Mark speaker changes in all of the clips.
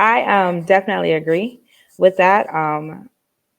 Speaker 1: I definitely agree with that.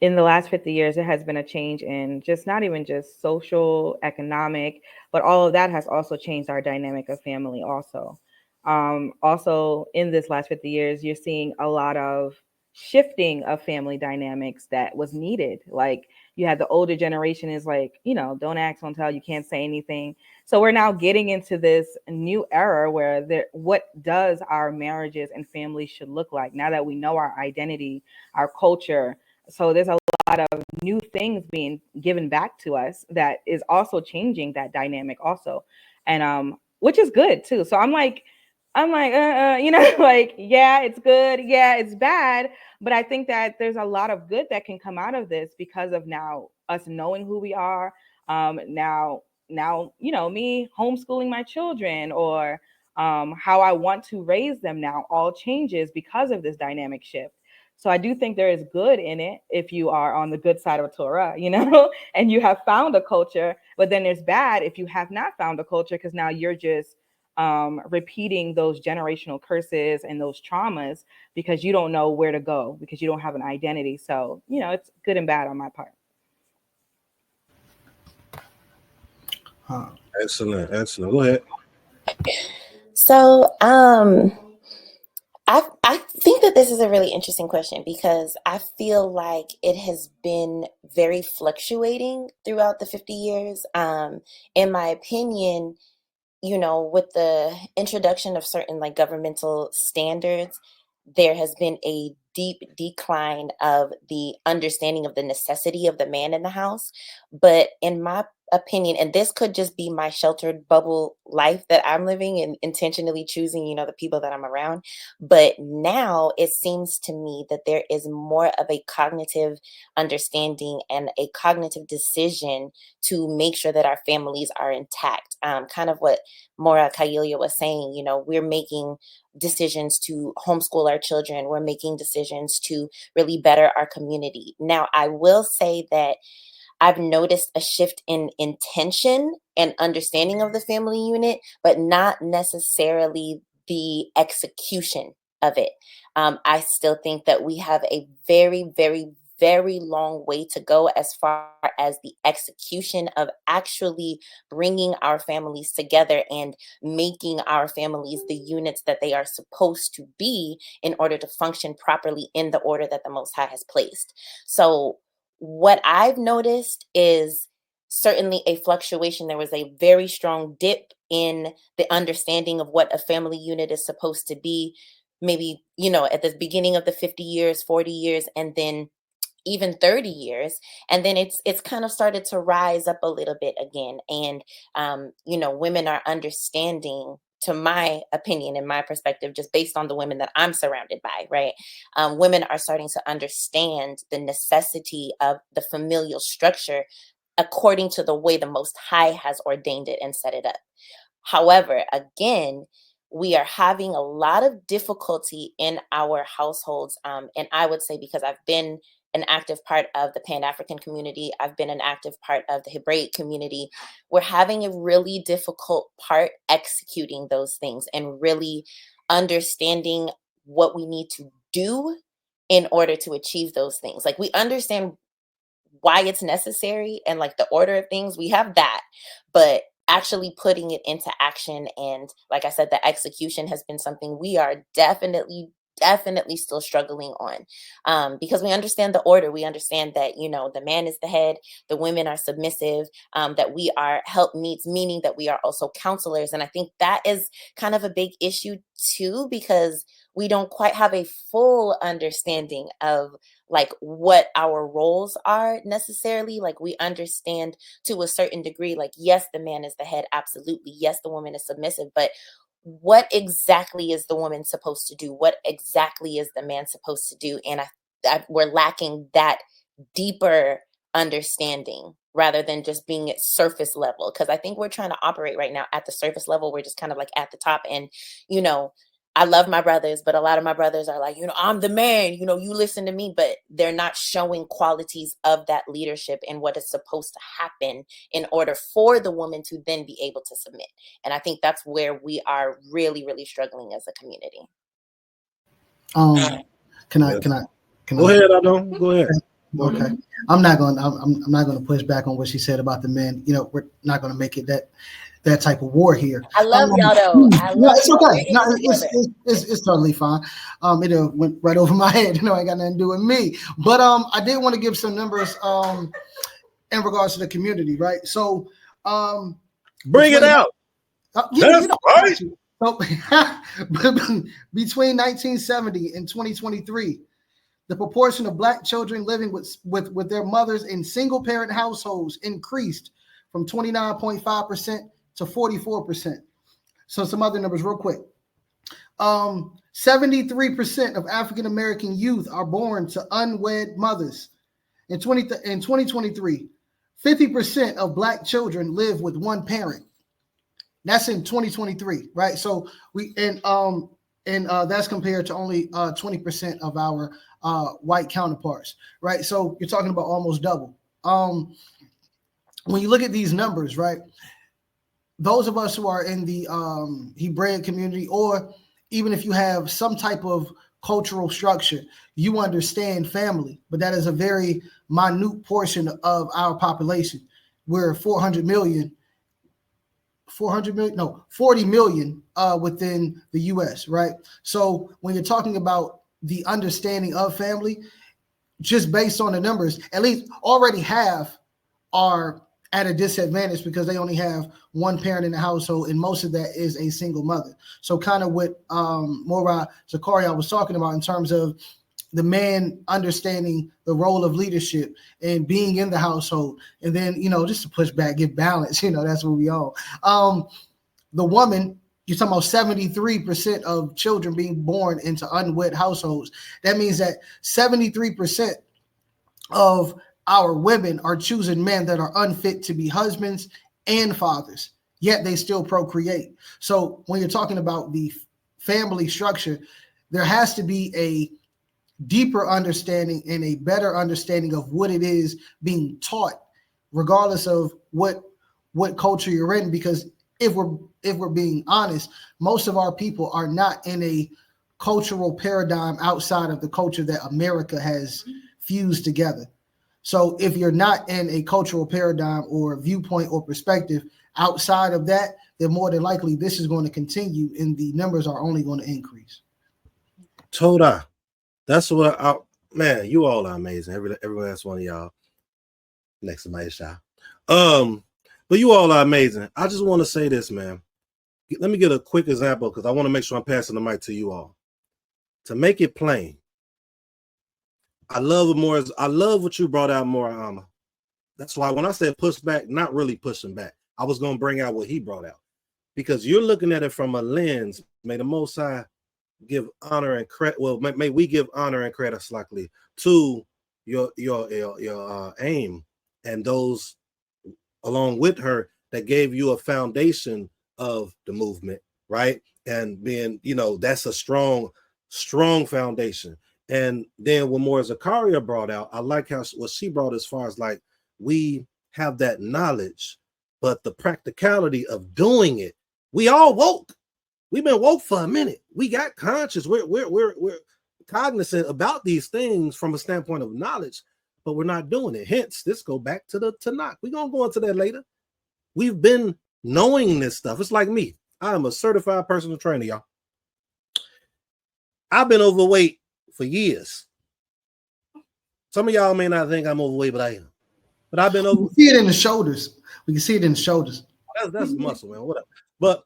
Speaker 1: In the last 50 years, there has been a change in just not even just social, economic, but all of that has also changed our dynamic of family also. Also, in this last 50 years, you're seeing a lot of shifting of family dynamics that was needed. Like you had the older generation is like, don't ask, don't tell, you can't say anything. So we're now getting into this new era where what does our marriages and families should look like now that we know our identity, our culture. So there's a lot of new things being given back to us that is also changing that dynamic also, and which is good too. So I'm like, like, yeah, it's good, yeah, it's bad, but I think that there's a lot of good that can come out of this because of now us knowing who we are. Now, me homeschooling my children or how I want to raise them now all changes because of this dynamic shift. So I do think there is good in it if you are on the good side of Torah, and you have found a culture. But then there's bad if you have not found a culture because now you're just repeating those generational curses and those traumas because you don't know where to go because you don't have an identity. So, it's good and bad on my part.
Speaker 2: Huh.
Speaker 3: Excellent, excellent. Go ahead.
Speaker 4: So, I think that this is a really interesting question because I feel like it has been very fluctuating throughout the 50 years. In my opinion, with the introduction of certain like governmental standards, there has been a deep decline of the understanding of the necessity of the man in the house. But in my opinion, and this could just be my sheltered bubble life that I'm living and intentionally choosing, the people that I'm around. But now it seems to me that there is more of a cognitive understanding and a cognitive decision to make sure that our families are intact. Kind of what Mora Kayelia was saying, we're making decisions to homeschool our children. We're making decisions to really better our community. Now, I will say that I've noticed a shift in intention and understanding of the family unit, but not necessarily the execution of it. I still think that we have a very, very, very long way to go as far as the execution of actually bringing our families together and making our families the units that they are supposed to be in order to function properly in the order that the Most High has placed. So, what I've noticed is certainly a fluctuation. There was a very strong dip in the understanding of what a family unit is supposed to be, maybe, at the beginning of the 50 years, 40 years, and then even 30 years, and then it's kind of started to rise up a little bit again. And women are understanding, to my opinion and my perspective, just based on the women that I'm surrounded by, right? Women are starting to understand the necessity of the familial structure according to the way the Most High has ordained it and set it up. However, again, we are having a lot of difficulty in our households. And I would say, because I've been an active part of the Pan-African community, I've been an active part of the Hebraic community, we're having a really difficult part executing those things and really understanding what we need to do in order to achieve those things. Like, we understand why it's necessary and like the order of things, we have that, but actually putting it into action, and like I said, the execution has been something we are definitely still struggling on, because we understand the order. We understand that the man is the head, the women are submissive, that we are help needs, meaning that we are also counselors. And I think that is kind of a big issue too, because we don't quite have a full understanding of like what our roles are necessarily. Like, we understand to a certain degree, like, yes, the man is the head, absolutely, yes, the woman is submissive, but what exactly is the woman supposed to do? What exactly is the man supposed to do? And we're lacking that deeper understanding rather than just being at surface level, because I think we're trying to operate right now at the surface level. We're just kind of like at the top. And you know I love my brothers, but a lot of my brothers are like, I'm the man, you listen to me, but they're not showing qualities of that leadership and what is supposed to happen in order for the woman to then be able to submit. And I think that's where we are really, really struggling as a community.
Speaker 2: Can I?
Speaker 3: Yeah.
Speaker 2: Can I? Can
Speaker 3: Go
Speaker 2: I?
Speaker 3: ahead, I know. Go ahead.
Speaker 2: Okay. I'm not going. I'm not going to push back on what she said about the men. You know, we're not going to make it that type of war here.
Speaker 4: I love y'all though. I
Speaker 2: No,
Speaker 4: love
Speaker 2: it's
Speaker 4: y'all.
Speaker 2: okay.
Speaker 4: We're in
Speaker 2: No,
Speaker 4: it together.
Speaker 2: it's totally fine. It went right over my head. You know, ain't got nothing to do with me. But I did want to give some numbers in regards to the community, right? So
Speaker 3: Bring it out.
Speaker 2: yeah,
Speaker 3: That's right.
Speaker 2: So between 1970 and 2023, the proportion of Black children living with their mothers in single parent households increased from 29.5% to 44%. So some other numbers real quick. 73% of African American youth are born to unwed mothers. In 2023, 50% of Black children live with one parent. That's in 2023, right? So that's compared to only 20% of our white counterparts, right? So you're talking about almost double. When you look at these numbers, right? Those of us who are in the Hebraic community, or even if you have some type of cultural structure, you understand family, but that is a very minute portion of our population. We're 40 million within the US, right? So when you're talking about the understanding of family, just based on the numbers, at least already half are at a disadvantage because they only have one parent in the household, and most of that is a single mother. So kind of what Mora Zakaria was talking about in terms of the man understanding the role of leadership and being in the household, and then, you know, just to push back, give balance, you know, that's what we all. The woman, you're talking about 73% of children being born into unwed households. That means that 73% of our women are choosing men that are unfit to be husbands and fathers, yet they still procreate. So when you're talking about the family structure, there has to be a deeper understanding and a better understanding of what it is being taught, regardless of what culture you're in. Because if we're being honest, most of our people are not in a cultural paradigm outside of the culture that America has fused together. So if you're not in a cultural paradigm or viewpoint or perspective outside of that, then more than likely this is going to continue and the numbers are only going to increase.
Speaker 3: Toda. That's what man, you all are amazing. Every last one of y'all. Next to my shot. But you all are amazing. I just want to say this, man. Let me get a quick example because I want to make sure I'm passing the mic to you all. To make it plain, I love what you brought out more. That's why when I said push back, not really pushing back, I was going to bring out what he brought out, because you're looking at it from a lens. May the Most High give honor and credit. Well, may we give honor and credit slightly to your aim and those along with her that gave you a foundation of the movement, right? And being, you know, that's a strong foundation. And then what more Zakaria brought out, I like what she brought as far as like we have that knowledge, but the practicality of doing it, we all woke. We've been woke for a minute. We got conscious. We're cognizant about these things from a standpoint of knowledge, but we're not doing it. Hence, this go back to the Tanakh. We're gonna go into that later. We've been knowing this stuff. It's like me. I am a certified personal trainer, y'all. I've been overweight for years. Some of y'all may not think I'm overweight, but I am. But I've been over.
Speaker 2: We can see it in the shoulders. We can see it in the shoulders.
Speaker 3: That's muscle, man. Whatever. But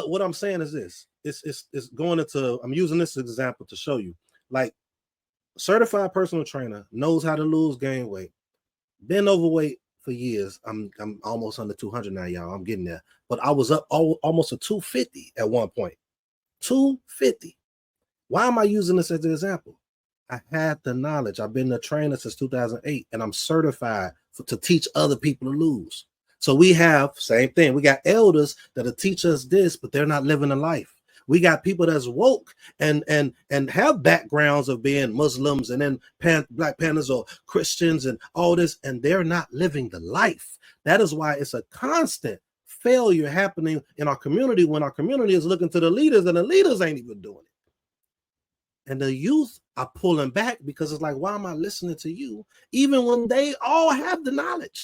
Speaker 3: what I'm saying is this. It's going into. I'm using this example to show you. Like, certified personal trainer knows how to lose, gain weight. Been overweight for years. I'm almost under 200 now, y'all. I'm getting there. But I was up almost to 250 at one point. 250. Why am I using this as an example? I had the knowledge. I've been a trainer since 2008, and I'm certified to teach other people to lose. So we have same thing. We got elders that'll teach us this, but they're not living a life. We got people that's woke and have backgrounds of being Muslims and then Black Panthers or Christians and all this, and they're not living the life. That is why it's a constant failure happening in our community when our community is looking to the leaders and the leaders ain't even doing it. And the youth are pulling back because it's like, why am I listening to you? Even when they all have the knowledge.